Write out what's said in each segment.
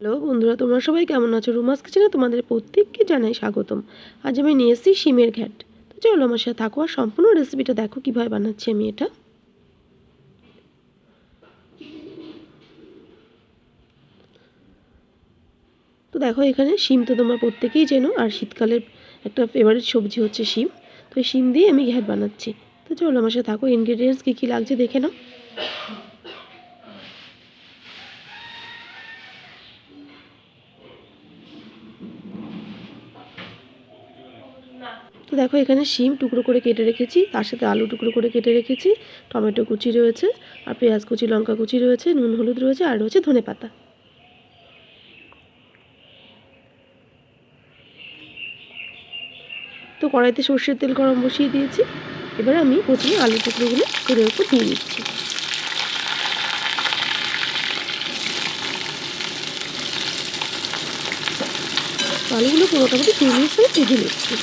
Hello বন্ধুরা, তোমরা সবাই কেমন আছো? রুমাস কিচেনে তোমাদের প্রত্যেককে জানাই স্বাগতম। আজ আমি নিয়ে এসেছি শিমের ঘ্যাট। তো চলো আমার সাথে থাকো আর সম্পূর্ণ রেসিপিটা দেখো কীভাবে বানাচ্ছি আমি এটা। তো দেখো, এখানে শিম তো তোমরা প্রত্যেকেই চেনো, আর শীতকালের একটা ফেভারিট সবজি হচ্ছে শিম। তো এই শিম দিয়ে আমি ঘ্যাট বানাচ্ছি। তো চলো আমার সাথে থাকো, ইনগ্রেডিয়েন্টস কী কী লাগছে দেখে নাও। তো দেখো, এখানে শিম টুকরো করে কেটে রেখেছি, তার সাথে আলু টুকরো করে কেটে রেখেছি, টমেটো কুচি রয়েছে, আর পেঁয়াজ কুচি, লঙ্কা কুচি রয়েছে, নুন হলুদ রয়েছে, আর রয়েছে ধনেপাতা। তো কড়াইতে সর্ষের তেল গরম বসিয়ে দিয়েছি। এবার আমি প্রথমে আলু টুকরোগুলো তেলের উপর দিয়ে দিচ্ছি। আলুগুলো মোটামুটি 2 মিনিট ধরে ভেজে নিচ্ছি।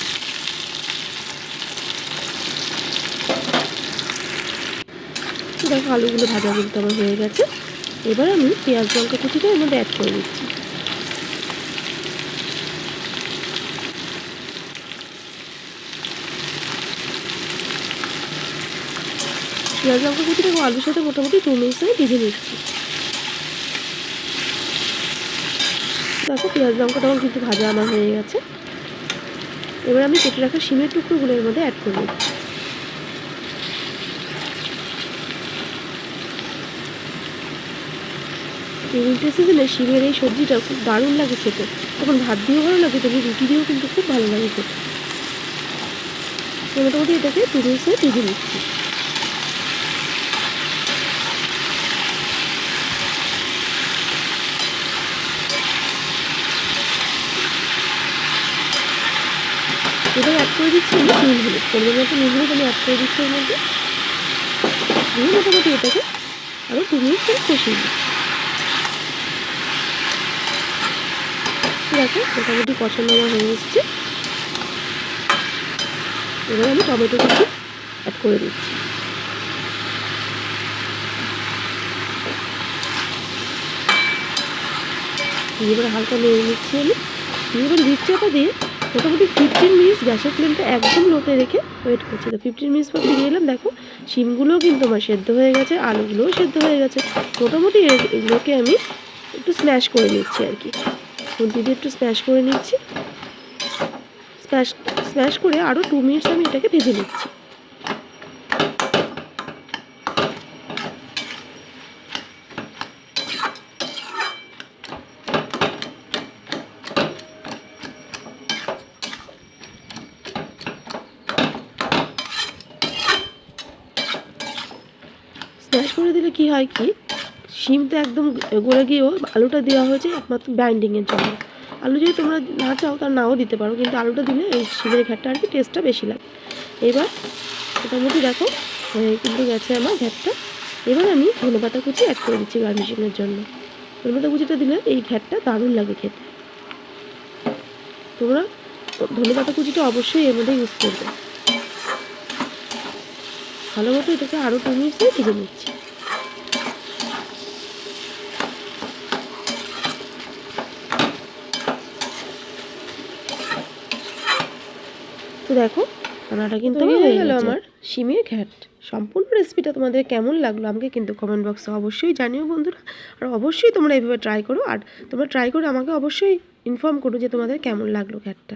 দেখো, আলুগুলো ভাজা কিন্তু আমার হয়ে গেছে। এবার আমি পেঁয়াজ লঙ্কা কুচিটা এর মধ্যে অ্যাড করে দিচ্ছি। পেঁয়াজ লঙ্কা কুচিটা আলুর সাথে মোটামুটি 2 মিনিট ধরে ভেজে নিচ্ছি। দেখো, পেঁয়াজ লঙ্কাটা কিন্তু ভাজা আমার হয়ে গেছে। এবার আমি কেটে রাখা শিমের টুকরোগুলো এর মধ্যে অ্যাড করে দিচ্ছি। উইন্টার সিজনে শিমের এই সবজিটা খুব দারুণ লাগে খেতে। তখন ভাত দিয়েও ভালো লাগে, তবে রুটি দিয়েও কিন্তু খুব ভালো লাগে খেতে। মোটামুটি এটাকে 2 মিনিট ধরে ভেজে নিচ্ছি। এবার অ্যাড করে দিচ্ছি আমি নুন হলুদ, পরিমাণ মতো নুন হলুদ আমি অ্যাড করে দিচ্ছি এর মধ্যে। দিয়ে মোটামুটি এটাকে আরও 2 মিনিট ধরে কষিয়ে দিচ্ছি। দেখো, মোটামুটি কষানো আমার হয়ে এসছে। এবার আমি টমেটো কুচি অ্যাড করে দিচ্ছি। এবার হালকা নেড়ে নিচ্ছি আমি। এবার লিড চাপা দিয়ে মোটামুটি 15 মিনিটস গ্যাসের ফ্লেমটা একদম লোতে রেখে ওয়েট করছি। তো 15 মিনিটস পর ফিরে এলাম। দেখো, শিমগুলোও কিন্তু আমার সেদ্ধ হয়ে গেছে, আলুগুলোও সেদ্ধ হয়ে গেছে। মোটামুটি এগুলোকে আমি একটু স্ম্যাশ করে নিচ্ছি আর কি, খুন্তি দিয়ে একটু স্ম্যাশ করে নিচ্ছি। স্ম্যাশ করে আরও 2 মিনিটস আমি এটাকে ভেজে নিচ্ছি। স্ম্যাশ করে দিলে কি হয়, কি শিমটা একদম গলে গিয়েও আলুটা দেওয়া হয়েছে একমাত্র বাইন্ডিংয়ের জন্য। আলু যদি তোমরা না চাও তা নাও দিতে পারো, কিন্তু আলুটা দিলে এই শিমের ঘ্যাটটা আর কি টেস্টটা বেশি লাগে। এবার মোটামুটি দেখো হয়ে কিন্তু গেছে আমার ঘ্যাটটা। এবার আমি ধনেপাতা কুচি অ্যাড করে দিচ্ছি গার্নিশিংয়ের জন্য। ধনেপাতা কুচিটা দিলে এই ঘ্যাটটা দারুণ লাগে খেতে। তোমরা ধনেপাতা কুচিটা অবশ্যই এর মধ্যে ইউজ করবে। ভালো মতো এটাকে আরও 2 মিনিট দিয়ে ভেজে নিচ্ছি। তো দেখো, রান্নাটা কিন্তু হয়ে গেল আমার শিমের ঘ্যাট। সম্পূর্ণ রেসিপিটা তোমাদের কেমন লাগলো আমাকে কিন্তু কমেন্ট বক্সে অবশ্যই জানিও বন্ধুরা। আর অবশ্যই তোমরা এইভাবে ট্রাই করো, আর তোমরা ট্রাই করে আমাকে অবশ্যই ইনফর্ম করো যে তোমাদের কেমন লাগলো ঘ্যাটটা।